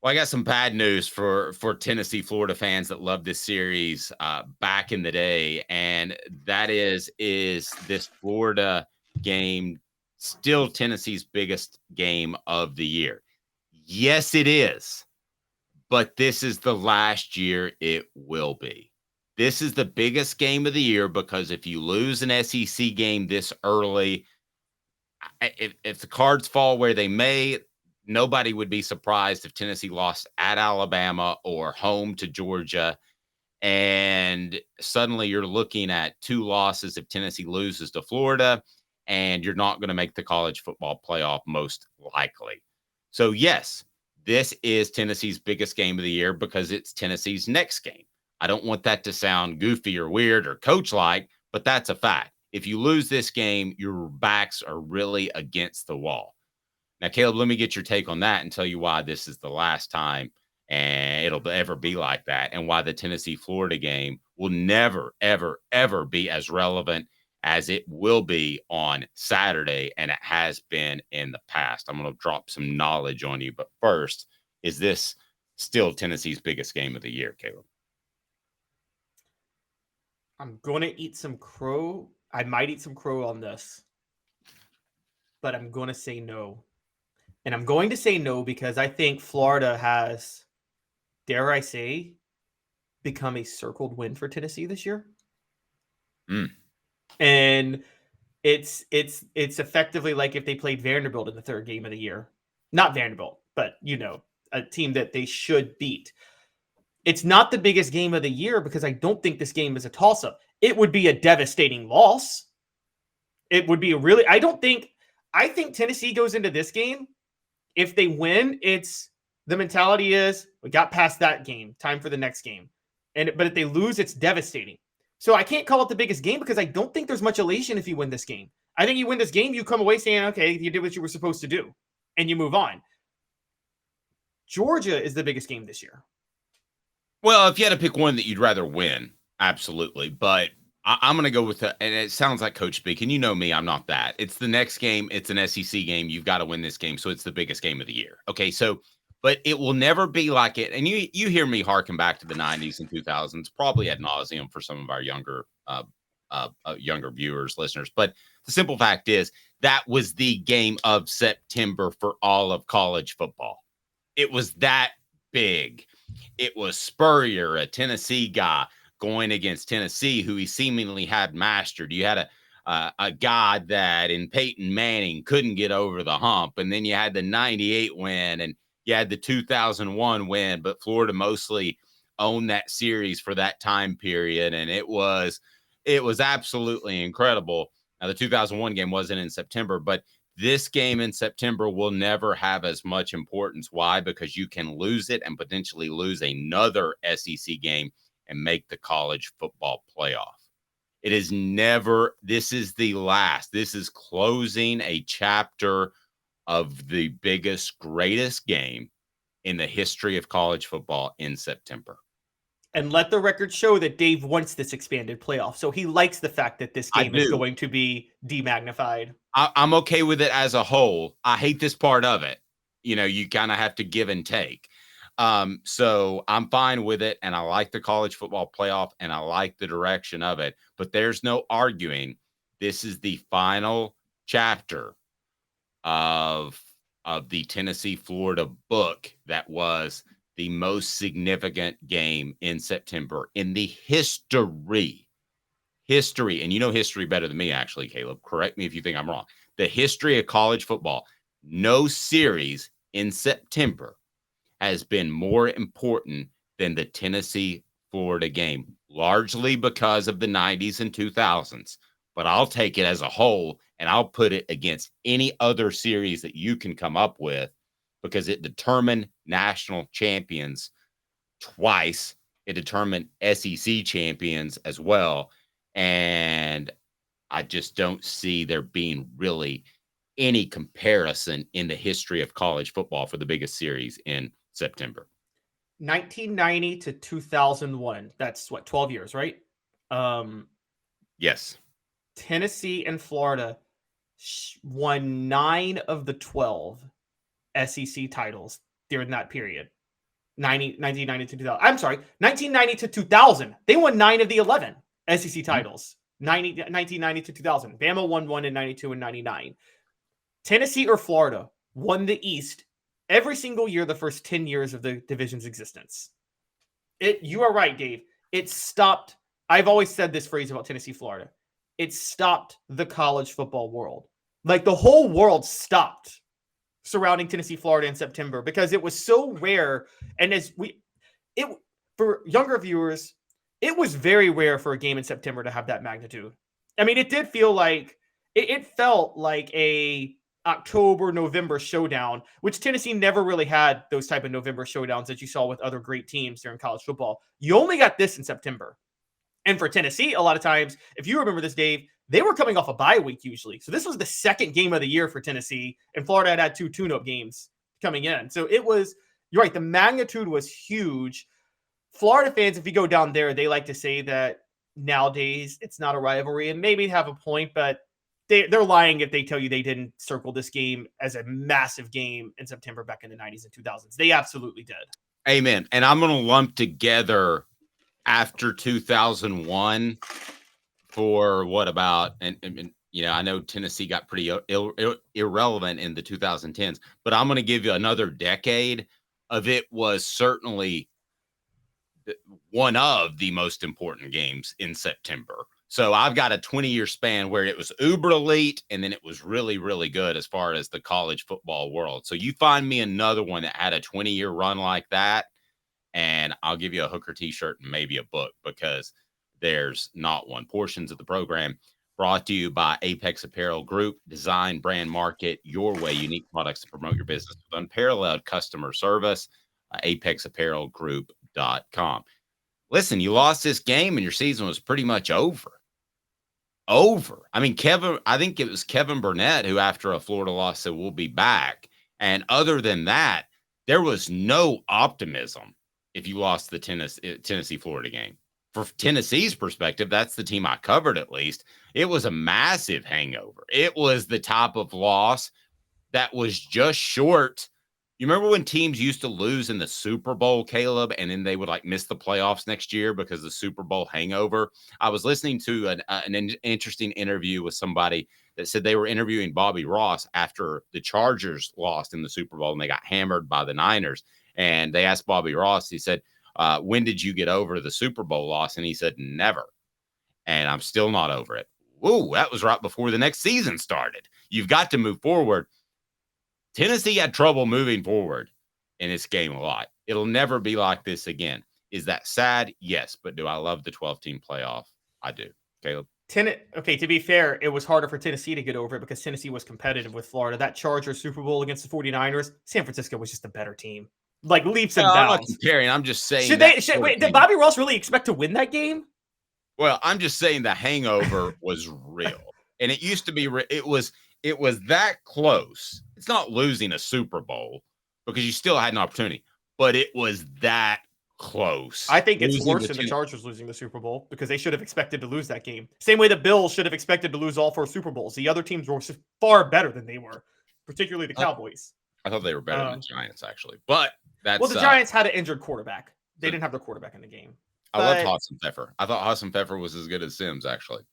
Well, I got some bad news for Tennessee Florida fans that love this series back in the day, and that is this Florida game still Tennessee's biggest game of the year? Yes, it is, but this is the last year it will be. This is the biggest game of the year because if you lose an SEC game this early, if the cards fall where they may, nobody would be surprised if Tennessee lost at Alabama or home to Georgia. And suddenly you're looking at two losses if Tennessee loses to Florida, and you're not going to make the college football playoff most likely. So, yes, this is Tennessee's biggest game of the year because it's Tennessee's next game. I don't want that to sound goofy or weird or coach like, but that's a fact. If you lose this game, your backs are really against the wall. Now, Caleb, let me get your take on that and tell you why this is the last time and it'll ever be like that, and why the Tennessee Florida game will never, ever, ever be as relevant as it will be on Saturday, and it has been in the past. I'm going to drop some knowledge on you, but first, is this still Tennessee's biggest game of the year, Caleb? I'm going to eat some crow. I might eat some crow on this, but I'm going to say no. And I'm going to say no because I think Florida has, dare I say, become a circled win for Tennessee this year. Mm. And it's effectively like if they played Vanderbilt in the third game of the year. Not Vanderbilt, but a team that they should beat. It's not the biggest game of the year because I don't think this game is a toss-up. It would be a devastating loss. It would be I think Tennessee goes into this game. If they win, the mentality is we got past that game, time for the next game. But if they lose, it's devastating. So I can't call it the biggest game because I don't think there's much elation if you win this game. I think you win this game, you come away saying, okay, you did what you were supposed to do, and you move on. Georgia is the biggest game this year. Well, if you had to pick one that you'd rather win, absolutely. But I'm going to go with and it sounds like coach speak, and you know me, I'm not that. It's the next game. It's an SEC game. You've got to win this game. So it's the biggest game of the year. Okay. So, but it will never be like it. And you hear me harken back to the 90s and 2000s, probably ad nauseum for some of our younger viewers, listeners. But the simple fact is that was the game of September for all of college football. It was that big. It was Spurrier, a Tennessee guy, going against Tennessee, who he seemingly had mastered. You had a guy that in Peyton Manning couldn't get over the hump, and then you had the '98 win, and you had the 2001 win. But Florida mostly owned that series for that time period, and it was absolutely incredible. Now the 2001 game wasn't in September, but this game in September will never have as much importance. Why? Because you can lose it and potentially lose another SEC game and make the college football playoff. It is never, this is the last. This is closing a chapter of the biggest, greatest game in the history of college football in September. And let the record show that Dave wants this expanded playoff. So he likes the fact that this game is going to be demagnified. I'm okay with it as a whole. I hate this part of it. You kind of have to give and take. So I'm fine with it. And I like the college football playoff and I like the direction of it. But there's no arguing. This is the final chapter of the Tennessee Florida book that was the most significant game in September in the history. And you know history better than me, actually, Caleb. Correct me if you think I'm wrong. The history of college football, no series in September has been more important than the Tennessee Florida game, largely because of the 90s and 2000s. But I'll take it as a whole and I'll put it against any other series that you can come up with because it determined national champions twice. It determined SEC champions as well. And I just don't see there being really any comparison in the history of college football for the biggest series in September. 1990 to 2001. That's what, 12 years, right? Yes. Tennessee and Florida won 9 of the 12 SEC titles during that period. 1990 to 2000. I'm sorry, 1990 to 2000. They won 9 of the 11 SEC titles. 1990 to 2000. Bama won 1 in 92 and 99. Tennessee or Florida won the East every single year the first 10 years of the division's existence. You are right, Dave. It stopped. I've always said this phrase about Tennessee, Florida. It stopped the college football world. Like the whole world stopped surrounding Tennessee, Florida in September because it was so rare. And for younger viewers, it was very rare for a game in September to have that magnitude. I mean, it did feel like it felt like a October, November showdown, which Tennessee never really had those type of November showdowns that you saw with other great teams during college football. You only got this in September. And for Tennessee, a lot of times, if you remember this, Dave, they were coming off a bye week usually. So this was the second game of the year for Tennessee, and Florida had 2 tune-up games coming in. So it was, you're right, the magnitude was huge. Florida fans, if you go down there, they like to say that nowadays it's not a rivalry, and maybe have a point, but they're lying if they tell you they didn't circle this game as a massive game in September back in the 90s and 2000s. They absolutely did. Amen. And I'm going to lump together after 2001 for what about, and I know Tennessee got pretty irrelevant in the 2010s, but I'm going to give you another decade of it was certainly one of the most important games in September. So I've got a 20-year span where it was uber elite, and then it was really, really good as far as the college football world. So you find me another one that had a 20-year run like that, and I'll give you a Hooker t-shirt and maybe a book, because there's not one. Portions of the program brought to you by Apex Apparel Group. Design, brand, market your way. Unique products to promote your business with unparalleled customer service. ApexApparelGroup.com. Listen, you lost this game and your season was pretty much over. I mean, I think it was Kevin Burnett who, after a Florida loss, said, we'll be back. And other than that, there was no optimism if you lost the Tennessee-Florida game. For Tennessee's perspective, that's the team I covered at least. It was a massive hangover. It was the type of loss that was just short. You remember when teams used to lose in the Super Bowl, Caleb, and then they would miss the playoffs next year because of the Super Bowl hangover? I was listening to an interesting interview with somebody that said they were interviewing Bobby Ross after the Chargers lost in the Super Bowl and they got hammered by the Niners. And they asked Bobby Ross, he said, when did you get over the Super Bowl loss? And he said, never. And I'm still not over it. Whoa, that was right before the next season started. You've got to move forward. Tennessee had trouble moving forward in this game a lot. It'll never be like this again. Is that sad? Yes. But do I love the 12-team playoff? I do. Caleb? Okay, to be fair, it was harder for Tennessee to get over it because Tennessee was competitive with Florida. That Chargers Super Bowl against the 49ers, San Francisco was just a better team. Leaps and bounds. I'm not comparing. I'm just saying. Did Bobby Ross really expect to win that game? Well, I'm just saying the hangover was real. And it used to be, it was that close. It's not losing a Super Bowl because you still had an opportunity, but it was that close. I think it's worse than the Chargers losing the Super Bowl because they should have expected to lose that game. Same way the Bills should have expected to lose all 4 Super Bowls. The other teams were far better than they were, particularly the Cowboys. I thought they were better than the Giants, actually. But that's... Well, the Giants had an injured quarterback. They didn't have their quarterback in the game. I loved Hassan Pfeffer. I thought Hassan Pfeffer was as good as Sims, actually.